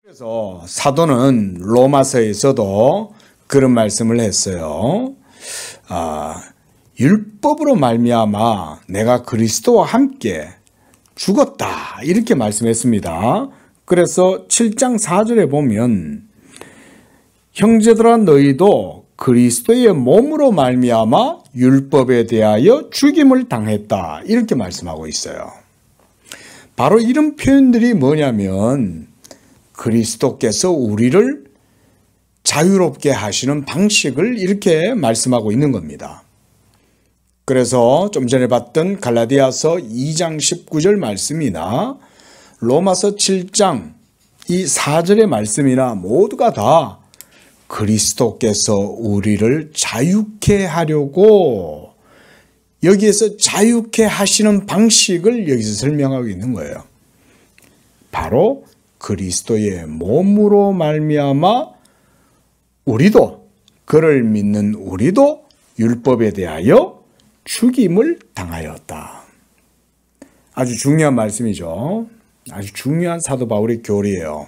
그래서 사도는 로마서에서도 그런 말씀을 했어요. 율법으로 말미암아 내가 그리스도와 함께 죽었다 이렇게 말씀했습니다. 그래서 7장 4절에 보면 형제들아 너희도 그리스도의 몸으로 말미암아 율법에 대하여 죽임을 당했다 이렇게 말씀하고 있어요. 바로 이런 표현들이 뭐냐면 그리스도께서 우리를 자유롭게 하시는 방식을 이렇게 말씀하고 있는 겁니다. 그래서 좀 전에 봤던 갈라디아서 2장 19절 말씀이나 로마서 7장 이 4절의 말씀이나 모두가 다 그리스도께서 우리를 자유케 하려고 여기에서 자유케 하시는 방식을 여기서 설명하고 있는 거예요. 바로 그리스도의 몸으로 말미암아 우리도 그를 믿는 우리도 율법에 대하여 죽임을 당하였다. 아주 중요한 말씀이죠. 아주 중요한 사도 바울의 교리예요.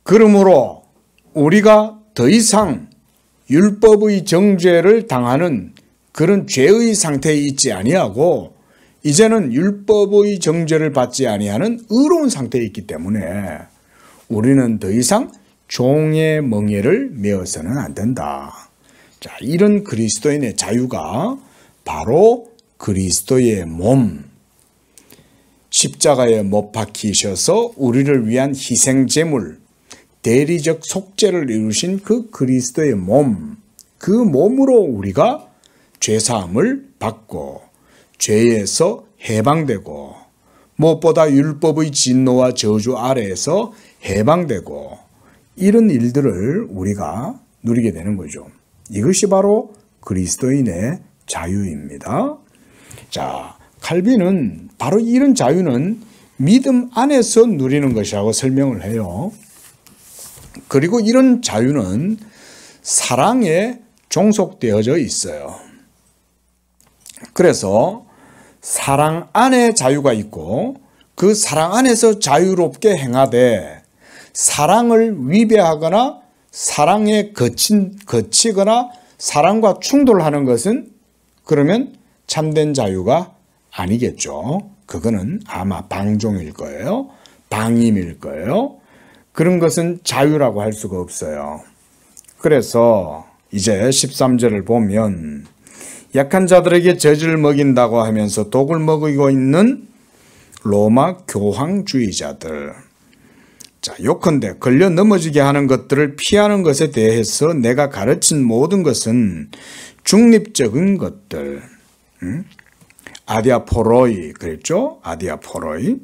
그러므로 우리가 더 이상 율법의 정죄를 당하는 그런 죄의 상태에 있지 아니하고 이제는 율법의 정죄를 받지 아니하는 의로운 상태에 있기 때문에 우리는 더 이상 종의 멍에를 메어서는 안 된다. 자, 이런 그리스도인의 자유가 바로 그리스도의 몸, 십자가에 못 박히셔서 우리를 위한 희생제물, 대리적 속죄를 이루신 그 그리스도의 몸, 그 몸으로 우리가 죄사함을 받고 죄에서 해방되고 무엇보다 율법의 진노와 저주 아래에서 해방되고 이런 일들을 우리가 누리게 되는 거죠. 이것이 바로 그리스도인의 자유입니다. 자, 칼빈은 바로 이런 자유는 믿음 안에서 누리는 것이라고 설명을 해요. 그리고 이런 자유는 사랑에 종속되어져 있어요. 그래서 사랑 안에 자유가 있고 그 사랑 안에서 자유롭게 행하되 사랑을 위배하거나 사랑에 거치거나 사랑과 충돌하는 것은 그러면 참된 자유가 아니겠죠. 그거는 아마 방종일 거예요. 방임일 거예요. 그런 것은 자유라고 할 수가 없어요. 그래서 이제 13절을 보면 약한 자들에게 젖을 먹인다고 하면서 독을 먹이고 있는 로마 교황주의자들. 자, 요컨대 걸려 넘어지게 하는 것들을 피하는 것에 대해서 내가 가르친 모든 것은 중립적인 것들. 아디아포로이 그랬죠? 아디아포로이.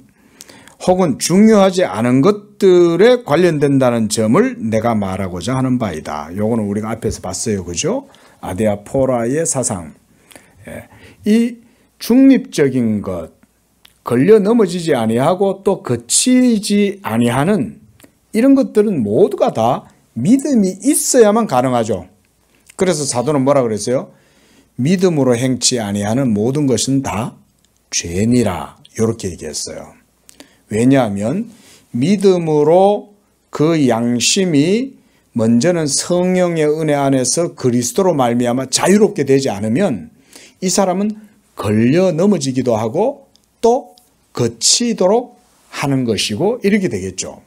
혹은 중요하지 않은 것들에 관련된다는 점을 내가 말하고자 하는 바이다. 요거는 우리가 앞에서 봤어요. 그죠? 아디아포라의 사상. 이 중립적인 것, 걸려 넘어지지 아니하고 또 거치지 아니하는 이런 것들은 모두가 다 믿음이 있어야만 가능하죠. 그래서 사도는 뭐라 그랬어요? 믿음으로 행치 아니하는 모든 것은 다 죄니라 이렇게 얘기했어요. 왜냐하면 믿음으로 그 양심이 먼저는 성령의 은혜 안에서 그리스도로 말미암아 자유롭게 되지 않으면 이 사람은 걸려 넘어지기도 하고 또 거치도록 하는 것이고 이렇게 되겠죠.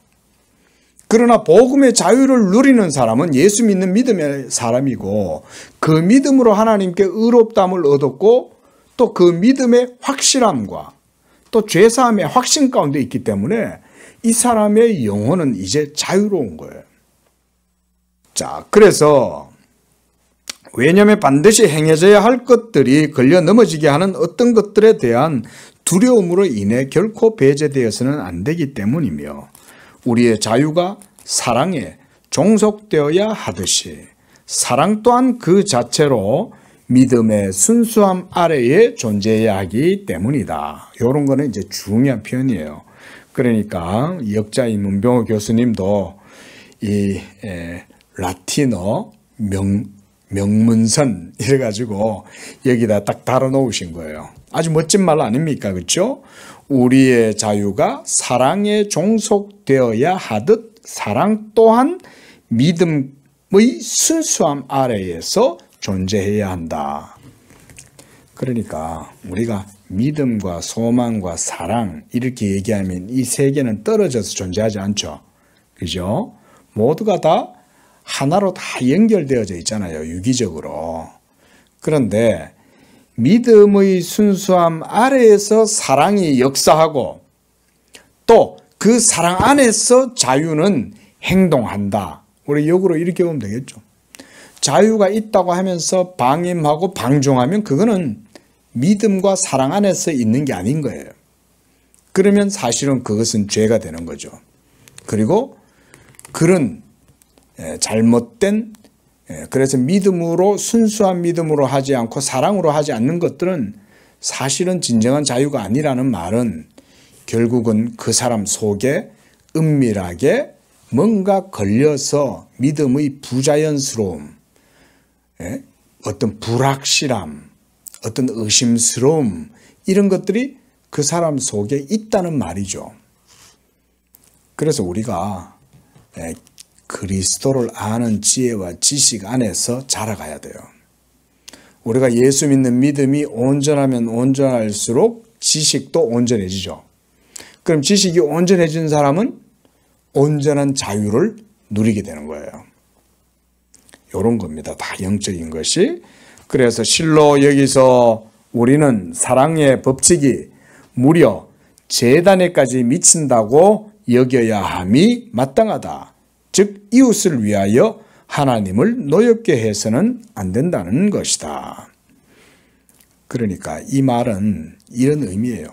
그러나 복음의 자유를 누리는 사람은 예수 믿는 믿음의 사람이고 그 믿음으로 하나님께 의롭다함을 얻었고 또 그 믿음의 확실함과 또 죄사함의 확신 가운데 있기 때문에 이 사람의 영혼은 이제 자유로운 거예요. 자, 그래서 왜냐하면 반드시 행해져야 할 것들이 걸려 넘어지게 하는 어떤 것들에 대한 두려움으로 인해 결코 배제되어서는 안 되기 때문이며 우리의 자유가 사랑에 종속되어야 하듯이 사랑 또한 그 자체로 믿음의 순수함 아래에 존재해야 하기 때문이다. 이런 거는 이제 중요한 표현이에요. 그러니까 역자인 문병호 교수님도 이 라틴어 명문선 이래가지고 여기다 딱 달아놓으신 거예요. 아주 멋진 말 아닙니까? 그렇죠? 우리의 자유가 사랑에 종속되어야 하듯 사랑 또한 믿음의 순수함 아래에서 존재해야 한다. 그러니까 우리가 믿음과 소망과 사랑 이렇게 얘기하면 이 세 개는 떨어져서 존재하지 않죠. 그죠? 모두가 다 하나로 다 연결되어져 있잖아요. 유기적으로. 그런데 믿음의 순수함 아래에서 사랑이 역사하고 또 그 사랑 안에서 자유는 행동한다. 우리 역으로 이렇게 보면 되겠죠. 자유가 있다고 하면서 방임하고 방종하면 그거는 믿음과 사랑 안에서 있는 게 아닌 거예요. 그러면 사실은 그것은 죄가 되는 거죠. 그리고 그런 잘못된 그래서 믿음으로 순수한 믿음으로 하지 않고 사랑으로 하지 않는 것들은 사실은 진정한 자유가 아니라는 말은 결국은 그 사람 속에 은밀하게 뭔가 걸려서 믿음의 부자연스러움, 어떤 불확실함, 어떤 의심스러움 이런 것들이 그 사람 속에 있다는 말이죠. 그래서 우리가 그리스도를 아는 지혜와 지식 안에서 자라가야 돼요. 우리가 예수 믿는 믿음이 온전하면 온전할수록 지식도 온전해지죠. 그럼 지식이 온전해진 사람은 온전한 자유를 누리게 되는 거예요. 이런 겁니다. 다 영적인 것이. 그래서 실로 여기서 우리는 사랑의 법칙이 무려 제단에까지 미친다고 여겨야 함이 마땅하다. 즉 이웃을 위하여 하나님을 노엽게 해서는 안 된다는 것이다. 그러니까 이 말은 이런 의미예요.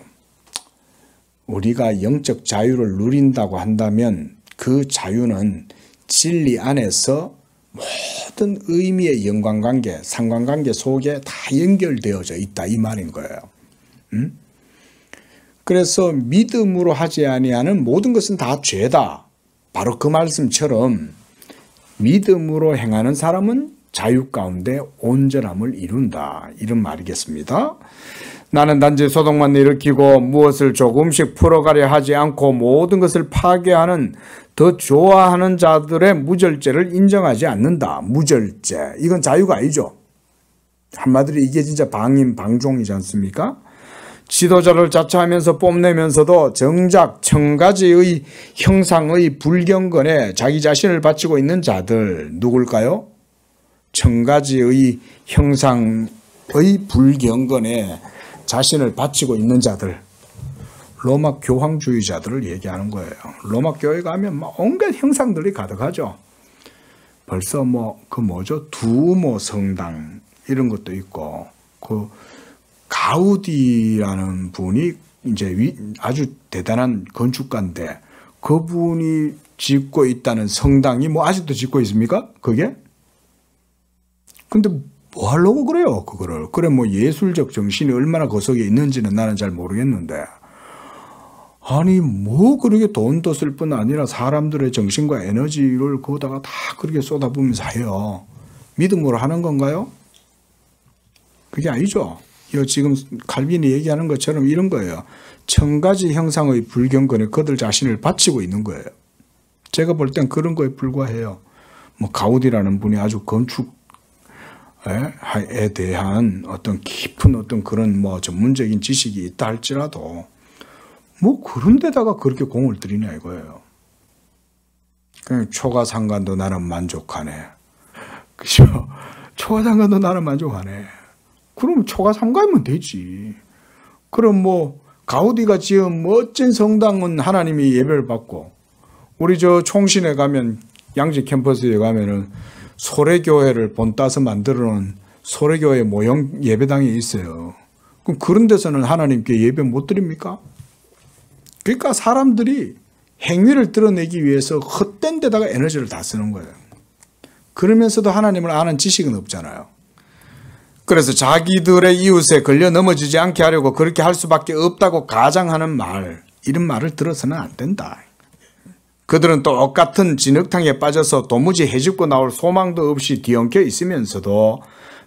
우리가 영적 자유를 누린다고 한다면 그 자유는 진리 안에서 모든 의미의 연관관계, 상관관계 속에 다 연결되어져 있다 이 말인 거예요. 그래서 믿음으로 하지 아니하는 모든 것은 다 죄다. 바로 그 말씀처럼 믿음으로 행하는 사람은 자유 가운데 온전함을 이룬다. 이런 말이겠습니다. 나는 단지 소동만 일으키고 무엇을 조금씩 풀어가려 하지 않고 모든 것을 파괴하는 더 좋아하는 자들의 무절제를 인정하지 않는다. 무절제. 이건 자유가 아니죠. 한마디로 이게 진짜 방임, 방종이지 않습니까? 지도자를 자처하면서 뽐내면서도 정작 1000가지의 형상의 불경건에 자기 자신을 바치고 있는 자들 누굴까요? 1000가지의 형상의 불경건에 자신을 바치고 있는 자들, 로마 교황주의자들을 얘기하는 거예요. 로마 교회 가면 막 온갖 형상들이 가득하죠. 벌써 두오모 성당 이런 것도 있고, 그 가우디라는 분이 이제 아주 대단한 건축가인데 그분이 짓고 있다는 성당이 아직도 짓고 있습니까? 그게? 근데 뭐 하려고 그래요, 그거를. 그래, 예술적 정신이 얼마나 그 속에 있는지는 나는 잘 모르겠는데. 아니, 그렇게 돈도 쓸 뿐 아니라 사람들의 정신과 에너지를 거기다가 다 그렇게 쏟아부으면서 해요. 믿음으로 하는 건가요? 그게 아니죠. 지금 칼빈이 얘기하는 것처럼 이런 거예요. 1000가지 형상의 불경건에 그들 자신을 바치고 있는 거예요. 제가 볼 땐 그런 거에 불과해요. 가우디라는 분이 아주 건축에 대한 어떤 깊은 어떤 그런 전문적인 지식이 있다 할지라도 그런 데다가 그렇게 공을 들이냐 이거예요. 그냥 초가상관도 나는 만족하네. 그죠? 초가상관도 나는 만족하네. 그럼 초가상관이면 되지. 그럼 가우디가 지은 멋진 성당은 하나님이 예배를 받고, 우리 총신에 가면, 양지 캠퍼스에 가면은 소래교회를 본따서 만들어 놓은 소래교회 모형 예배당이 있어요. 그럼 그런 데서는 하나님께 예배 못 드립니까? 그러니까 사람들이 행위를 드러내기 위해서 헛된 데다가 에너지를 다 쓰는 거예요. 그러면서도 하나님을 아는 지식은 없잖아요. 그래서 자기들의 이웃에 걸려 넘어지지 않게 하려고 그렇게 할 수밖에 없다고 가장하는 말, 이런 말을 들어서는 안 된다. 그들은 똑같은 진흙탕에 빠져서 도무지 헤집고 나올 소망도 없이 뒤엉켜 있으면서도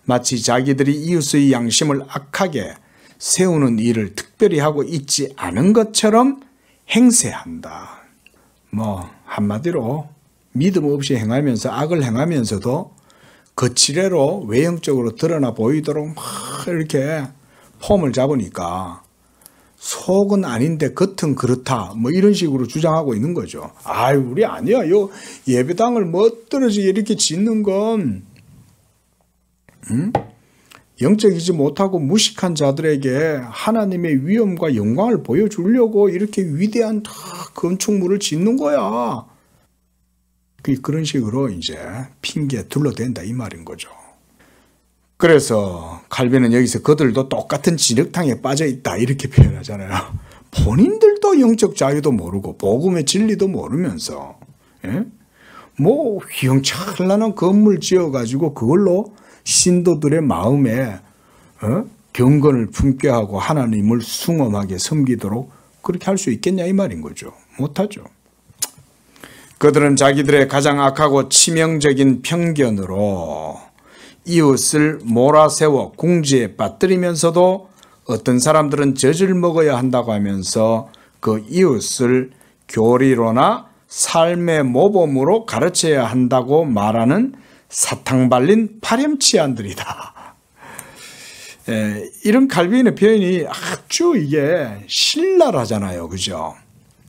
마치 자기들이 이웃의 양심을 악하게 세우는 일을 특별히 하고 있지 않은 것처럼 행세한다. 뭐 한마디로 믿음 없이 행하면서 악을 행하면서도 거칠애로 외형적으로 드러나 보이도록 막 이렇게 폼을 잡으니까 속은 아닌데 겉은 그렇다 뭐 이런 식으로 주장하고 있는 거죠. 아유 우리 아니야. 요 예배당을 멋들어지게 이렇게 짓는 건 영적이지 못하고 무식한 자들에게 하나님의 위엄과 영광을 보여주려고 이렇게 위대한 건축물을 짓는 거야. 그런 식으로 이제 핑계에 둘러댄다 이 말인 거죠. 그래서 칼빈은 여기서 그들도 똑같은 진흙탕에 빠져 있다 이렇게 표현하잖아요. 본인들도 영적 자유도 모르고 복음의 진리도 모르면서 뭐 휘황찬란한 건물 지어가지고 그걸로 신도들의 마음에 경건을 품게 하고 하나님을 숭엄하게 섬기도록 그렇게 할 수 있겠냐 이 말인 거죠. 못하죠. 그들은 자기들의 가장 악하고 치명적인 편견으로 이웃을 몰아세워 궁지에 빠뜨리면서도 어떤 사람들은 젖을 먹어야 한다고 하면서 그 이웃을 교리로나 삶의 모범으로 가르쳐야 한다고 말하는 사탕 발린 파렴치한들이다. 이런 칼빈의 표현이 아주 이게 신랄하잖아요. 그죠?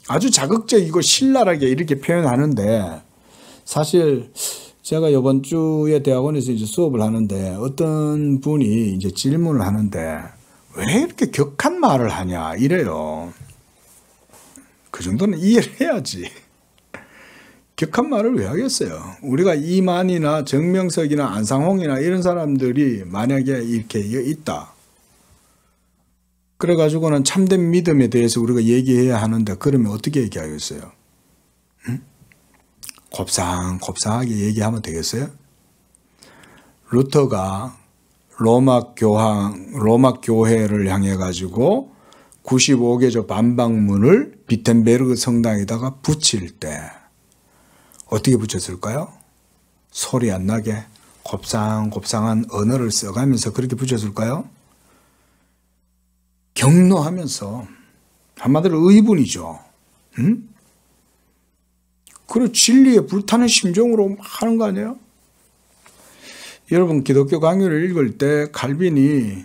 아주 자극적이고 신랄하게 이렇게 표현하는데 사실 제가 이번 주에 대학원에서 이제 수업을 하는데 어떤 분이 이제 질문을 하는데 왜 이렇게 격한 말을 하냐 이래요. 그 정도는 이해를 해야지. 격한 말을 왜 하겠어요? 우리가 이만이나 정명석이나 안상홍이나 이런 사람들이 만약에 이렇게 있다. 그래가지고는 참된 믿음에 대해서 우리가 얘기해야 하는데 그러면 어떻게 얘기하겠어요? 응? 곱상곱상하게 얘기하면 되겠어요? 루터가 로마 교회를 향해 가지고 95개조 반박문을 비텐베르그 성당에다가 붙일 때 어떻게 붙였을까요? 소리 안 나게 곱상곱상한 언어를 써가면서 그렇게 붙였을까요? 경노하면서 한마디로 의분이죠. 응? 그리고 진리에 불타는 심정으로 하는 거 아니에요? 여러분 기독교 강요를 읽을 때 칼빈이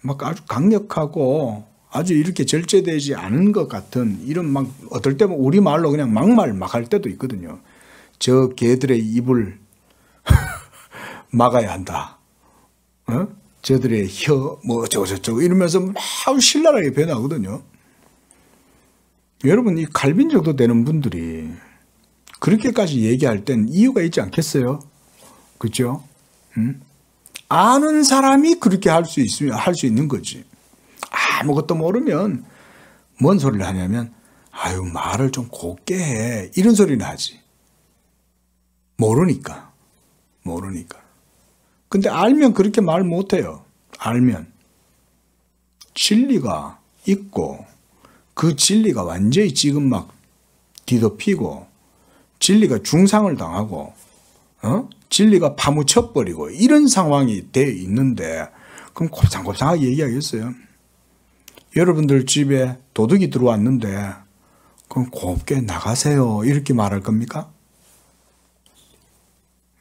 막 아주 강력하고 아주 이렇게 절제되지 않은 것 같은 이런 막 어떨 때면 우리말로 그냥 막말 막 할 때도 있거든요. 저 개들의 입을 막아야 한다. 저들의 뭐 어쩌고저쩌고 이러면서 막 신랄하게 변하거든요. 여러분 이 칼빈 정도 되는 분들이 그렇게까지 얘기할 땐 이유가 있지 않겠어요? 그렇죠? 아는 사람이 그렇게 할 수 있는 거지. 아무것도 모르면 뭔 소리를 하냐면 아유 말을 좀 곱게 해 이런 소리는 하지. 모르니까. 근데 알면 그렇게 말 못해요. 알면 진리가 있고 그 진리가 완전히 지금 막 뒤덮이고 진리가 중상을 당하고 진리가 파묻혀버리고 이런 상황이 돼 있는데 그럼 곱상곱상하게 얘기하겠어요? 여러분들 집에 도둑이 들어왔는데 그럼 곱게 나가세요 이렇게 말할 겁니까?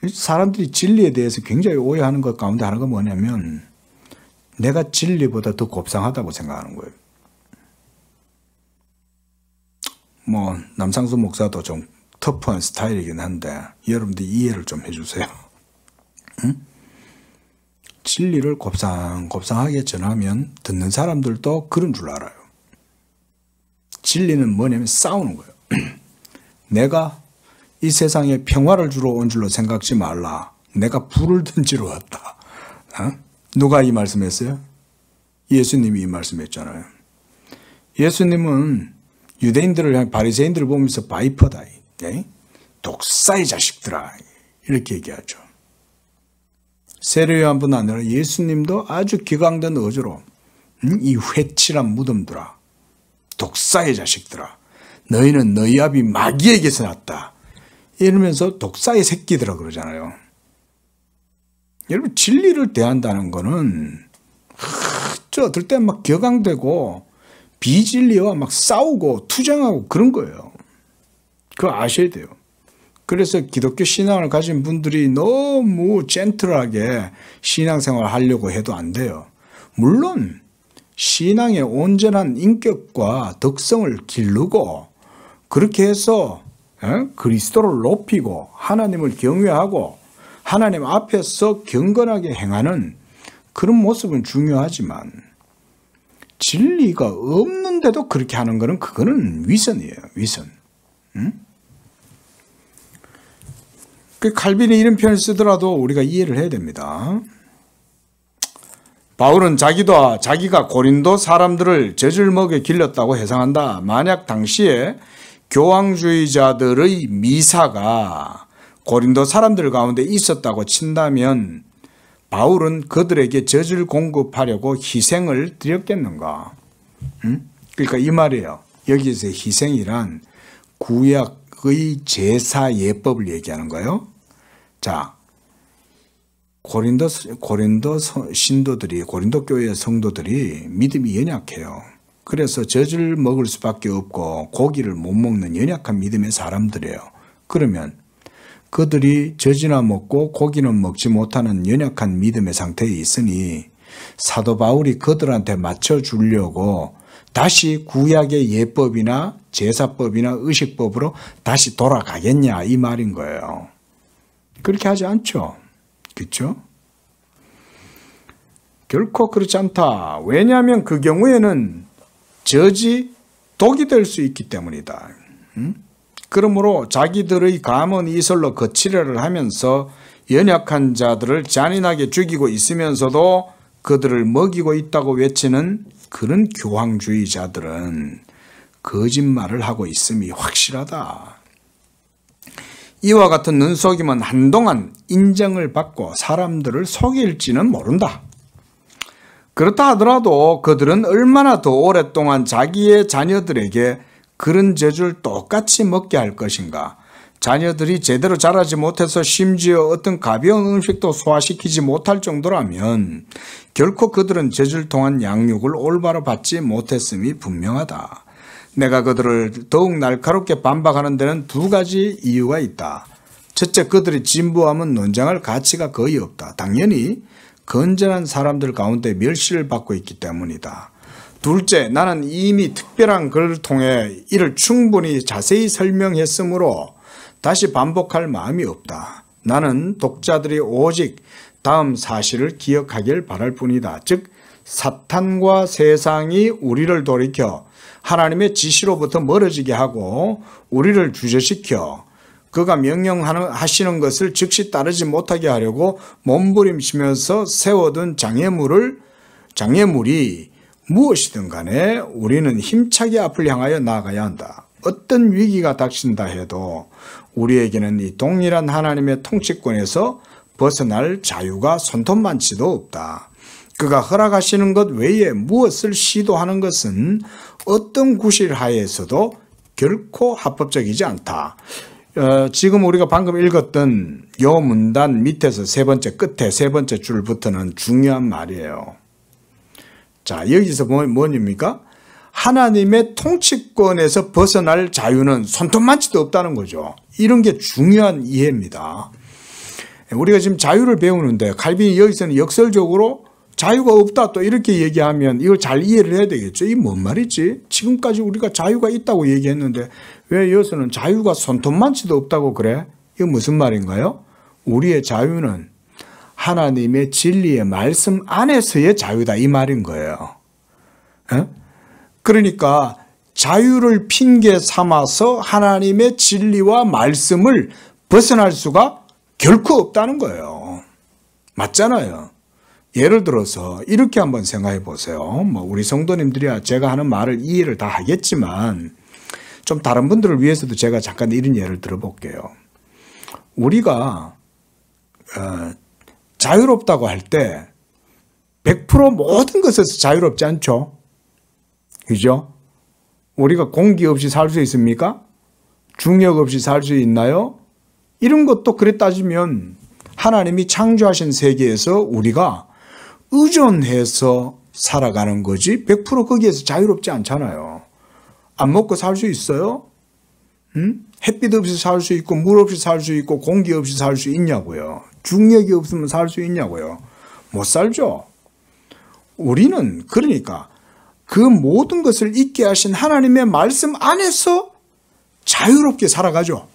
사람들이 진리에 대해서 굉장히 오해하는 것 가운데 하나가 뭐냐면 내가 진리보다 더 곱상하다고 생각하는 거예요. 뭐 남상수 목사도 좀 터프한 스타일이긴 한데 여러분들이 이해를 좀 해주세요. 응? 진리를 곱상곱상하게 전하면 듣는 사람들도 그런 줄 알아요. 진리는 뭐냐면 싸우는 거예요. 내가 이 세상에 평화를 주러 온 줄로 생각지 말라. 내가 불을 던지러 왔다. 누가 이 말씀했어요? 예수님이 이 말씀했잖아요. 예수님은 유대인들을 향해 바리새인들을 보면서 바이퍼다. 독사의 자식들아. 이렇게 얘기하죠. 세례요한뿐 아니라 예수님도 아주 기강된 어조로 이 회칠한 무덤들아. 독사의 자식들아. 너희는 너희 아비 마귀에게서 났다. 이러면서 독사의 새끼들아 그러잖아요. 여러분 진리를 대한다는 거는 저 어떨 땐 막 격앙되고 비진리와 막 싸우고 투쟁하고 그런 거예요. 그거 아셔야 돼요. 그래서 기독교 신앙을 가진 분들이 너무 젠틀하게 신앙생활을 하려고 해도 안 돼요. 물론 신앙의 온전한 인격과 덕성을 기르고 그렇게 해서 그리스도를 높이고 하나님을 경외하고 하나님 앞에서 경건하게 행하는 그런 모습은 중요하지만 진리가 없는데도 그렇게 하는 거는 그거는 위선이에요. 위선. 그 칼빈이 이런 표현을 쓰더라도 우리가 이해를 해야 됩니다. 바울은 자기가 고린도 사람들을 젖을 먹여 길렀다고 해상한다. 만약 당시에 교황주의자들의 미사가 고린도 사람들 가운데 있었다고 친다면 바울은 그들에게 젖을 공급하려고 희생을 드렸겠는가? 그러니까 이 말이에요. 여기서 희생이란 구약의 제사 예법을 얘기하는 거예요. 자, 고린도 신도들이, 고린도 교회의 성도들이 믿음이 연약해요. 그래서 젖을 먹을 수밖에 없고 고기를 못 먹는 연약한 믿음의 사람들이에요. 그러면 그들이 젖이나 먹고 고기는 먹지 못하는 연약한 믿음의 상태에 있으니 사도 바울이 그들한테 맞춰주려고 다시 구약의 예법이나 제사법이나 의식법으로 다시 돌아가겠냐 이 말인 거예요. 그렇게 하지 않죠. 그렇죠? 결코 그렇지 않다. 왜냐하면 그 경우에는 젖이 독이 될 수 있기 때문이다. 그러므로 자기들의 감언 이설로 거칠애를 하면서 연약한 자들을 잔인하게 죽이고 있으면서도 그들을 먹이고 있다고 외치는 그런 교황주의자들은 거짓말을 하고 있음이 확실하다. 이와 같은 눈속임은 한동안 인정을 받고 사람들을 속일지는 모른다. 그렇다 하더라도 그들은 얼마나 더 오랫동안 자기의 자녀들에게 그런 젖을 똑같이 먹게 할 것인가. 자녀들이 제대로 자라지 못해서 심지어 어떤 가벼운 음식도 소화시키지 못할 정도라면 결코 그들은 젖을 통한 양육을 올바로 받지 못했음이 분명하다. 내가 그들을 더욱 날카롭게 반박하는 데는 두 가지 이유가 있다. 첫째, 그들이 진부함은 논쟁할 가치가 거의 없다. 당연히 건전한 사람들 가운데 멸시를 받고 있기 때문이다. 둘째, 나는 이미 특별한 글을 통해 이를 충분히 자세히 설명했으므로 다시 반복할 마음이 없다. 나는 독자들이 오직 다음 사실을 기억하길 바랄 뿐이다. 즉, 사탄과 세상이 우리를 돌이켜 하나님의 지시로부터 멀어지게 하고 우리를 주저시켜 그가 명령하시는 것을 즉시 따르지 못하게 하려고 몸부림치면서 세워둔 장애물이 무엇이든 간에 우리는 힘차게 앞을 향하여 나아가야 한다. 어떤 위기가 닥친다 해도 우리에게는 이 동일한 하나님의 통치권에서 벗어날 자유가 손톱만치도 없다. 그가 허락하시는 것 외에 무엇을 시도하는 것은 어떤 구실 하에서도 결코 합법적이지 않다. 지금 우리가 방금 읽었던 요 문단 밑에서 세 번째 끝에 세 번째 줄부터는 중요한 말이에요. 자, 여기서 뭐입니까? 하나님의 통치권에서 벗어날 자유는 손톱만치도 없다는 거죠. 이런 게 중요한 이해입니다. 우리가 지금 자유를 배우는데 칼빈이 여기서는 역설적으로 자유가 없다 또 이렇게 얘기하면 이걸 잘 이해를 해야 되겠죠. 이게 뭔 말이지? 지금까지 우리가 자유가 있다고 얘기했는데 왜 여기서는 자유가 손톱만치도 없다고 그래? 이거 무슨 말인가요? 우리의 자유는 하나님의 진리의 말씀 안에서의 자유다 이 말인 거예요. 그러니까 자유를 핑계 삼아서 하나님의 진리와 말씀을 벗어날 수가 결코 없다는 거예요. 맞잖아요. 예를 들어서 이렇게 한번 생각해 보세요. 우리 성도님들이야 제가 하는 말을 이해를 다 하겠지만 좀 다른 분들을 위해서도 제가 잠깐 이런 예를 들어볼게요. 우리가 자유롭다고 할 때 100% 모든 것에서 자유롭지 않죠? 그죠? 우리가 공기 없이 살 수 있습니까? 중력 없이 살 수 있나요? 이런 것도 그래 따지면 하나님이 창조하신 세계에서 우리가 의존해서 살아가는 거지 100% 거기에서 자유롭지 않잖아요. 안 먹고 살 수 있어요? 햇빛 없이 살 수 있고 물 없이 살 수 있고 공기 없이 살 수 있냐고요. 중력이 없으면 살 수 있냐고요. 못 살죠. 우리는 그러니까 그 모든 것을 있게 하신 하나님의 말씀 안에서 자유롭게 살아가죠.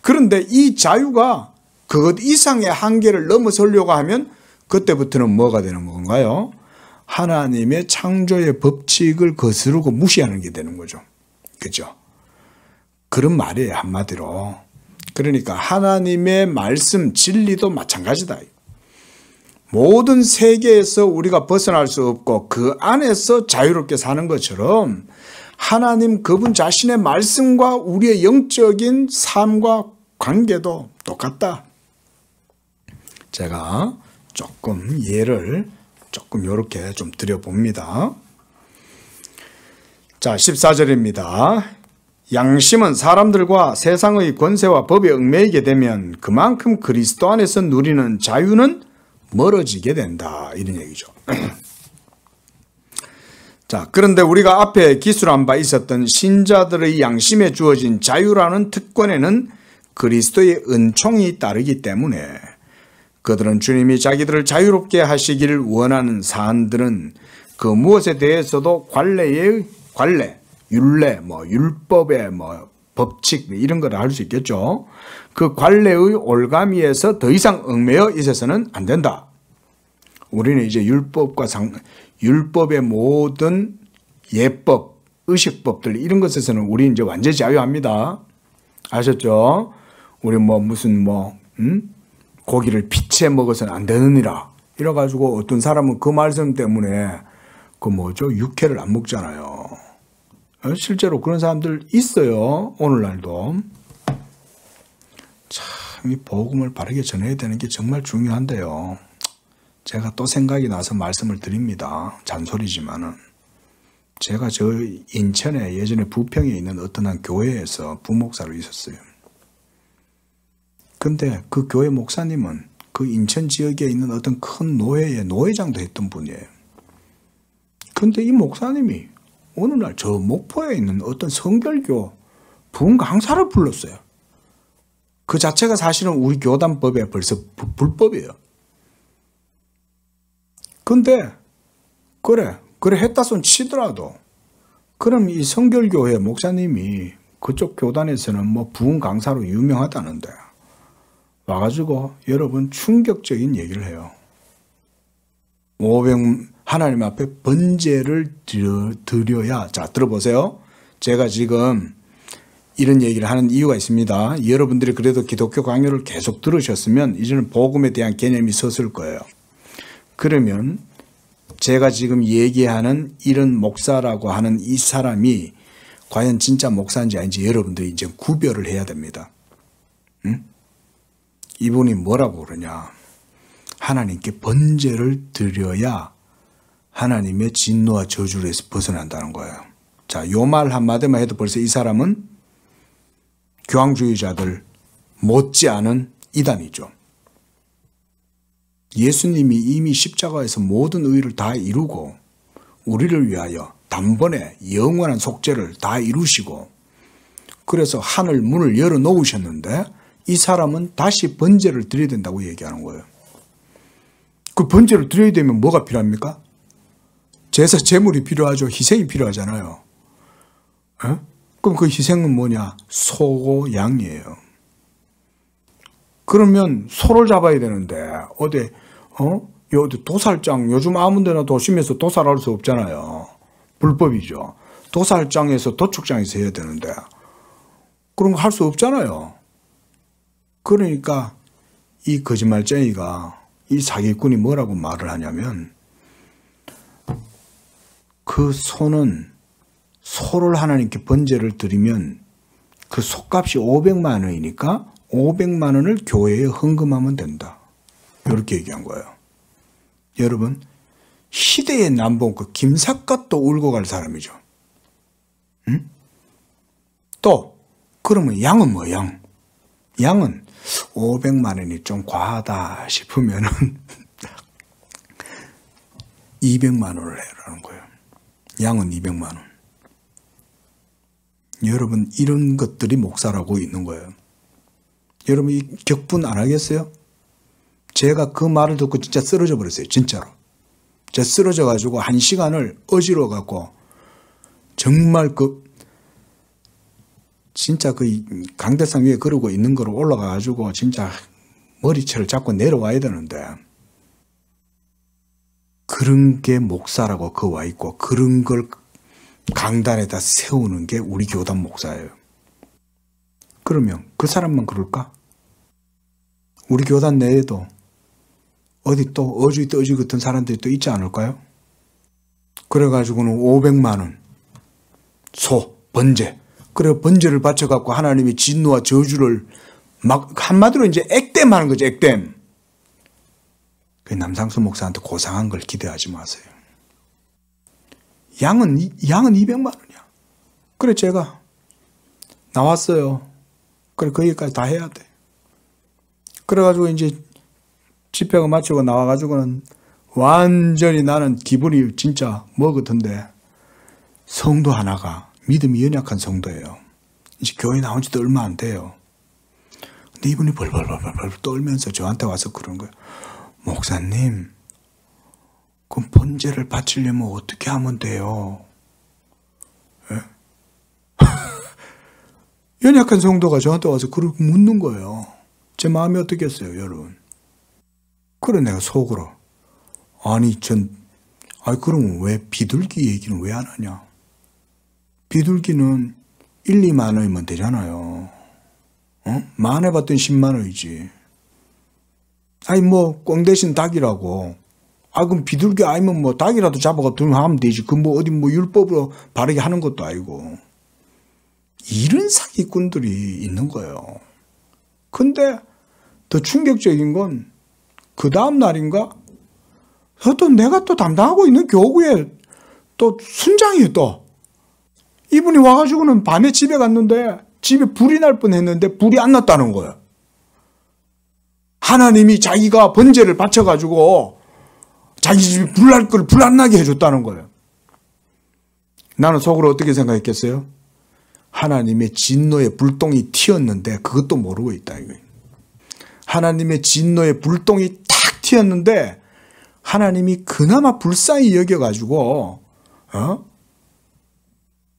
그런데 이 자유가 그것 이상의 한계를 넘어서려고 하면 그때부터는 뭐가 되는 건가요? 하나님의 창조의 법칙을 거스르고 무시하는 게 되는 거죠. 그죠? 그런 말이에요, 한마디로. 그러니까 하나님의 말씀, 진리도 마찬가지다. 모든 세계에서 우리가 벗어날 수 없고 그 안에서 자유롭게 사는 것처럼 하나님 그분 자신의 말씀과 우리의 영적인 삶과 관계도 똑같다. 제가 조금 예를 조금 이렇게 좀 드려봅니다. 자, 14절입니다. 양심은 사람들과 세상의 권세와 법에 얽매이게 되면 그만큼 그리스도 안에서 누리는 자유는 멀어지게 된다. 이런 얘기죠. 자, 그런데 우리가 앞에 기술한 바 있었던 신자들의 양심에 주어진 자유라는 특권에는 그리스도의 은총이 따르기 때문에 그들은 주님이 자기들을 자유롭게 하시기를 원하는 사안들은 그 무엇에 대해서도 관례, 율례, 율법의 법칙 이런 걸 할 수 있겠죠. 그 관례의 올가미에서 더 이상 얽매여 있어서는 안 된다. 우리는 이제 율법의 모든 예법, 의식법들 이런 것에서는 우리 이제 완전히 자유합니다. 아셨죠? 우리 고기를 피채 먹어서는 안 되느니라. 이래가지고 어떤 사람은 그 말씀 때문에 육회를 안 먹잖아요. 실제로 그런 사람들 있어요. 오늘날도. 참, 이 복음을 바르게 전해야 되는 게 정말 중요한데요. 제가 또 생각이 나서 말씀을 드립니다. 잔소리지만은. 제가 저 인천에 예전에 부평에 있는 어떤 한 교회에서 부목사로 있었어요. 근데 그 교회 목사님은 그 인천 지역에 있는 어떤 큰 노회의 노회장도 했던 분이에요. 근데 이 목사님이 어느 날 저 목포에 있는 어떤 성결교 부흥 강사를 불렀어요. 그 자체가 사실은 우리 교단법에 벌써 불법이에요. 근데 그래 했다 손 치더라도 그럼 이 성결교회 목사님이 그쪽 교단에서는 부흥 강사로 유명하다는데 와가지고 여러분 충격적인 얘기를 해요. 하나님 앞에 번제를 드려야. 자, 들어보세요. 제가 지금 이런 얘기를 하는 이유가 있습니다. 여러분들이 그래도 기독교 강요를 계속 들으셨으면 이제는 복음에 대한 개념이 섰을 거예요. 그러면 제가 지금 얘기하는 이런 목사라고 하는 이 사람이 과연 진짜 목사인지 아닌지 여러분들이 이제 구별을 해야 됩니다. 응? 이분이 뭐라고 그러냐. 하나님께 번제를 드려야 하나님의 진노와 저주에서 벗어난다는 거예요. 자, 요 말 한마디만 해도 벌써 이 사람은 교황주의자들 못지않은 이단이죠. 예수님이 이미 십자가에서 모든 의를 다 이루고 우리를 위하여 단번에 영원한 속죄를 다 이루시고 그래서 하늘 문을 열어 놓으셨는데 이 사람은 다시 번제를 드려야 된다고 얘기하는 거예요. 그 번제를 드려야 되면 뭐가 필요합니까? 제사 제물이 필요하죠. 희생이 필요하잖아요. 그럼 그 희생은 뭐냐? 소고 양이에요. 그러면 소를 잡아야 되는데 어디 도살장 요즘 아무 데나 도심에서 도살할 수 없잖아요. 불법이죠. 도살장에서 도축장에서 해야 되는데 그런 거 할 수 없잖아요. 그러니까 이 거짓말쟁이가 이 사기꾼이 뭐라고 말을 하냐면 그 소를 하나님께 번제를 드리면 그 소값이 500만 원이니까 500만 원을 교회에 헌금하면 된다. 이렇게 얘기한 거예요. 여러분 시대의 남봉 그 김삿갓도 울고 갈 사람이죠. 응? 또 그러면 양은 뭐 양은 500만 원이 좀 과하다 싶으면은 200만 원을 해라는 거예요. 양은 200만 원. 여러분, 이런 것들이 목사라고 있는 거예요. 여러분, 이 격분 안 하겠어요? 제가 그 말을 듣고 진짜 쓰러져 버렸어요. 진짜로. 제가 쓰러져 가지고 1시간을 어지러워 갖고 정말 진짜 그 강대상 위에 그러고 있는 거로 올라가 가지고 진짜 머리채를 잡고 내려와야 되는데, 그런 게 목사라고 그 와 있고 그런 걸 강단에다 세우는 게 우리 교단 목사예요. 그러면 그 사람만 그럴까? 우리 교단 내에도 어디 또 어주이 떠주이 같은 사람들이 또 있지 않을까요? 그래가지고는 500만 원 소, 번제, 그래 번제를 바쳐갖고 하나님의 진노와 저주를 막 한마디로 이제 액땜하는 거죠. 액땜. 그 남상수 목사한테 고상한 걸 기대하지 마세요. 양은 200만 원이야. 그래 제가 나왔어요. 그래 거기까지 다 해야 돼. 그래가지고 이제 집회가 마치고 나와가지고는 완전히 나는 기분이 진짜 뭐 같은데, 성도 하나가 믿음이 연약한 성도예요. 이제 교회 나온 지도 얼마 안 돼요. 근데 이분이 벌벌벌벌 떨면서 저한테 와서 그런 거예요. 목사님, 그럼 번제를 바치려면 어떻게 하면 돼요? 예? 연약한 성도가 저한테 와서 그렇게 묻는 거예요. 제 마음이 어떻겠어요, 여러분? 그래 내가 속으로, 그럼 왜 비둘기 얘기는 왜 안 하냐? 비둘기는 1, 2만 원이면 되잖아요. 만 해봤더니 10만 원이지. 꽁 대신 닭이라고. 그럼 비둘기 아니면 닭이라도 잡아가 두면 하면 되지. 어디 율법으로 바르게 하는 것도 아니고. 이런 사기꾼들이 있는 거예요. 근데 더 충격적인 건 그 다음 날인가? 또 내가 또 담당하고 있는 교구에 또 순장이에요, 또. 이분이 와가지고는 밤에 집에 갔는데 집에 불이 날 뻔했는데 불이 안 났다는 거예요. 하나님이 자기가 번제를 바쳐가지고 자기 집에 불 날 걸 불 안 나게 해줬다는 거예요. 나는 속으로 어떻게 생각했겠어요? 하나님의 진노의 불똥이 튀었는데 그것도 모르고 있다 이거예요. 하나님의 진노의 불똥이 탁 튀었는데 하나님이 그나마 불쌍히 여겨가지고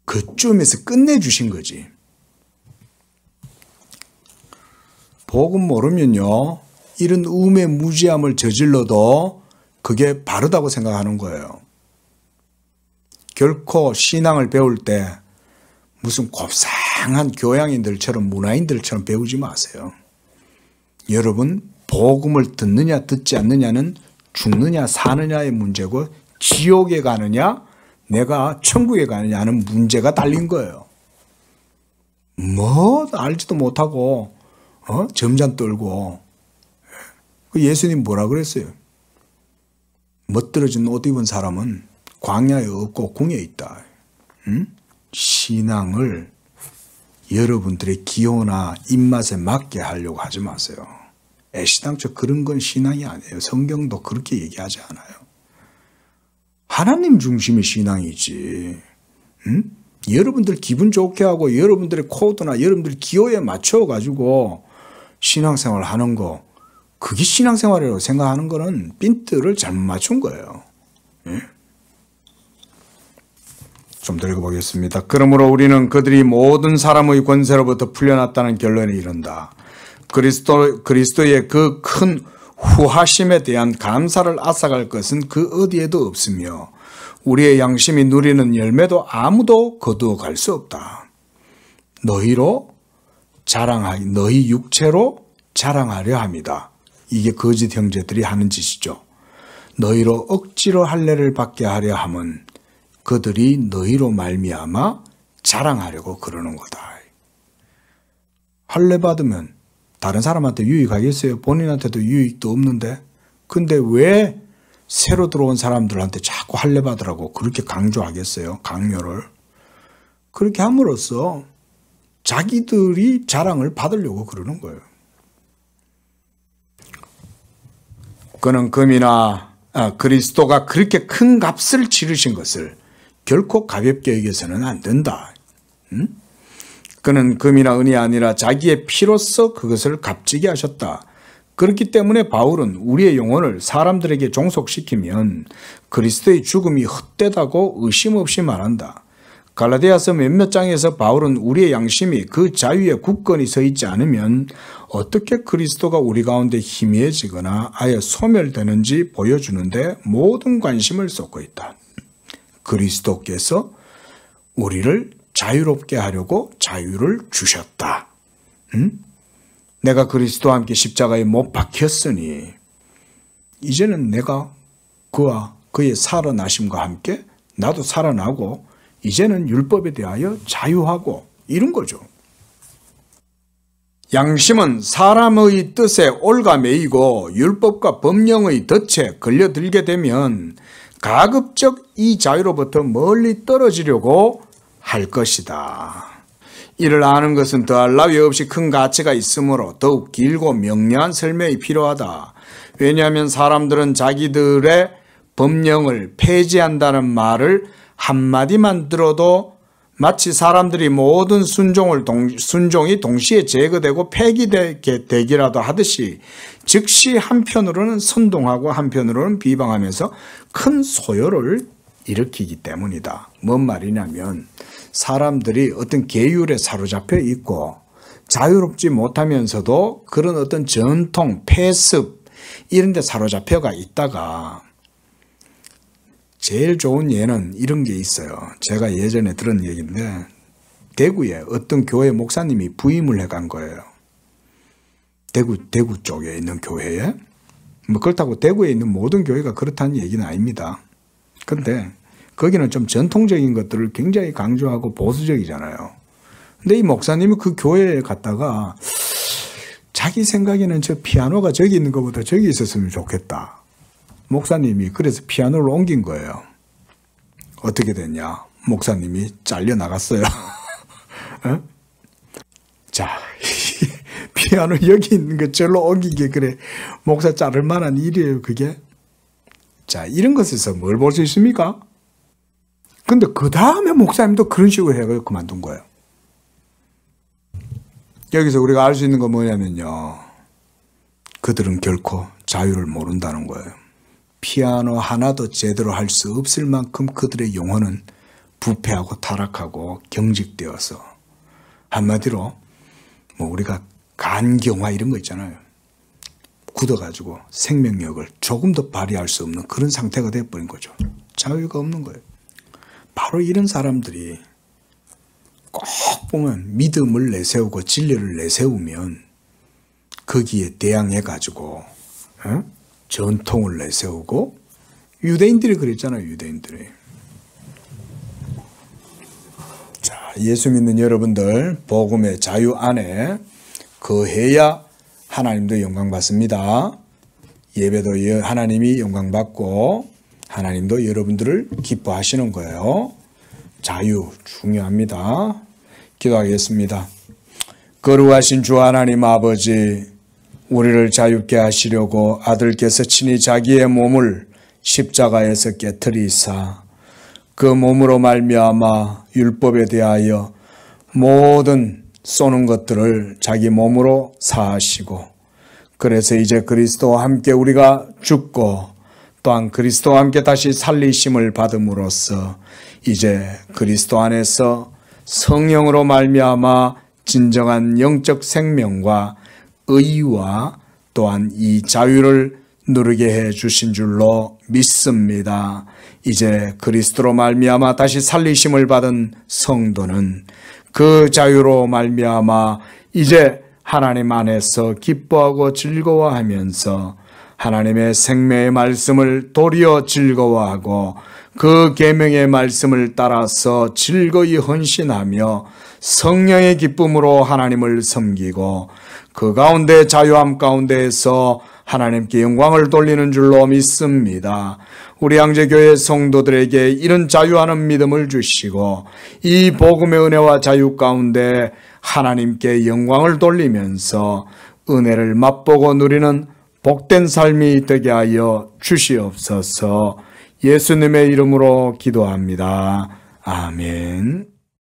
그쯤에서 끝내주신 거지. 복음 모르면요, 이런 우매무지함을 저질러도 그게 바르다고 생각하는 거예요. 결코 신앙을 배울 때 무슨 곱상한 교양인들처럼 문화인들처럼 배우지 마세요. 여러분, 복음을 듣느냐 듣지 않느냐는 죽느냐 사느냐의 문제고, 지옥에 가느냐 내가 천국에 가느냐는 문제가 달린 거예요. 알지도 못하고 점잖 떨고. 예수님 뭐라 그랬어요? 멋들어진 옷 입은 사람은 광야에 없고 궁에 있다. 신앙을 여러분들의 기호나 입맛에 맞게 하려고 하지 마세요. 애시당초 그런 건 신앙이 아니에요. 성경도 그렇게 얘기하지 않아요. 하나님 중심의 신앙이지. 여러분들 기분 좋게 하고 여러분들의 코드나 여러분들 기호에 맞춰가지고 신앙생활 하는 거, 그게 신앙생활이라고 생각하는 거는 핀트를 잘못 맞춘 거예요. 좀 더 읽어보겠습니다. 그러므로 우리는 그들이 모든 사람의 권세로부터 풀려났다는 결론에 이른다. 그리스도의 그 큰 후하심에 대한 감사를 앗아갈 것은 그 어디에도 없으며 우리의 양심이 누리는 열매도 아무도 거두어갈 수 없다. 너희 육체로 자랑하려 합니다. 이게 거짓 형제들이 하는 짓이죠. 너희로 억지로 할례를 받게 하려 함은 그들이 너희로 말미암아 자랑하려고 그러는 거다. 할례 받으면 다른 사람한테 유익하겠어요? 본인한테도 유익도 없는데. 근데 왜 새로 들어온 사람들한테 자꾸 할례 받으라고 그렇게 강조하겠어요? 강요를. 그렇게 함으로써 자기들이 자랑을 받으려고 그러는 거예요. 그는 금이나 그리스도가 그렇게 큰 값을 치르신 것을 결코 가볍게 여겨서는 안 된다. 그는 금이나 은이 아니라 자기의 피로써 그것을 값지게 하셨다. 그렇기 때문에 바울은 우리의 영혼을 사람들에게 종속시키면 그리스도의 죽음이 헛되다고 의심 없이 말한다. 갈라디아서 몇몇 장에서 바울은 우리의 양심이 그 자유에 굳건히 서 있지 않으면 어떻게 그리스도가 우리 가운데 희미해지거나 아예 소멸되는지 보여주는데 모든 관심을 쏟고 있다. 그리스도께서 우리를 자유롭게 하려고 자유를 주셨다. 내가 그리스도와 함께 십자가에 못 박혔으니 이제는 내가 그와 그의 살아나심과 함께 나도 살아나고 이제는 율법에 대하여 자유하고 이런 거죠. 양심은 사람의 뜻에 올가매이고 율법과 법령의 덫에 걸려들게 되면 가급적 이 자유로부터 멀리 떨어지려고 할 것이다. 이를 아는 것은 더할 나위 없이 큰 가치가 있으므로 더욱 길고 명료한 설명이 필요하다. 왜냐하면 사람들은 자기들의 법령을 폐지한다는 말을 한마디만 들어도 마치 사람들이 모든 순종이 동시에 제거되고 폐기되기라도 하듯이 즉시 한편으로는 선동하고 한편으로는 비방하면서 큰 소요를 일으키기 때문이다. 뭔 말이냐면 사람들이 어떤 계율에 사로잡혀 있고 자유롭지 못하면서도 그런 어떤 전통, 폐습 이런 데 사로잡혀가 있다가 제일 좋은 예는 이런 게 있어요. 제가 예전에 들은 얘기인데 대구에 어떤 교회 목사님이 부임을 해간 거예요. 대구 쪽에 있는 교회에. 뭐 그렇다고 대구에 있는 모든 교회가 그렇다는 얘기는 아닙니다. 근데 거기는 좀 전통적인 것들을 굉장히 강조하고 보수적이잖아요. 근데 이 목사님이 그 교회에 갔다가 자기 생각에는 저 피아노가 저기 있는 것보다 저기 있었으면 좋겠다. 목사님이 그래서 피아노를 옮긴 거예요. 어떻게 됐냐? 목사님이 잘려나갔어요. 어? 자, 피아노 여기 있는 거 절로 옮긴 게 그래 목사 자를 만한 일이에요, 그게. 자, 이런 것에서 뭘 볼 수 있습니까? 근데 그 다음에 목사님도 그런 식으로 해서 그만둔 거예요. 여기서 우리가 알 수 있는 건 뭐냐면요. 그들은 결코 자유를 모른다는 거예요. 피아노 하나도 제대로 할 수 없을 만큼 그들의 영혼은 부패하고 타락하고 경직되어서 한마디로 뭐 우리가 간경화 이런 거 있잖아요. 굳어가지고 생명력을 조금 더 발휘할 수 없는 그런 상태가 되어버린 거죠. 자유가 없는 거예요. 바로 이런 사람들이 꼭 보면 믿음을 내세우고 진리를 내세우면 거기에 대항해가지고 전통을 내세우고 유대인들이 그랬잖아요. 유대인들이. 자, 예수 믿는 여러분들 복음의 자유 안에 거해야 하나님도 영광 받습니다. 예배도 하나님이 영광 받고 하나님도 여러분들을 기뻐하시는 거예요. 자유 중요합니다. 기도하겠습니다. 거룩하신 주 하나님 아버지, 우리를 자유케 하시려고 아들께서 친히 자기의 몸을 십자가에서 깨트리사 그 몸으로 말미암아 율법에 대하여 모든 쏘는 것들을 자기 몸으로 사하시고, 그래서 이제 그리스도와 함께 우리가 죽고 또한 그리스도와 함께 다시 살리심을 받음으로써 이제 그리스도 안에서 성령으로 말미암아 진정한 영적 생명과 의와 또한 이 자유를 누리게 해 주신 줄로 믿습니다. 이제 그리스도로 말미암아 다시 살리심을 받은 성도는 그 자유로 말미암아 이제 하나님 안에서 기뻐하고 즐거워하면서 하나님의 생명의 말씀을 도리어 즐거워하고 그 계명의 말씀을 따라서 즐거이 헌신하며 성령의 기쁨으로 하나님을 섬기고 그 가운데 자유함 가운데에서 하나님께 영광을 돌리는 줄로 믿습니다. 우리 양재교회 성도들에게 이런 자유하는 믿음을 주시고 이 복음의 은혜와 자유 가운데 하나님께 영광을 돌리면서 은혜를 맛보고 누리는 복된 삶이 되게 하여 주시옵소서. 예수님의 이름으로 기도합니다. 아멘.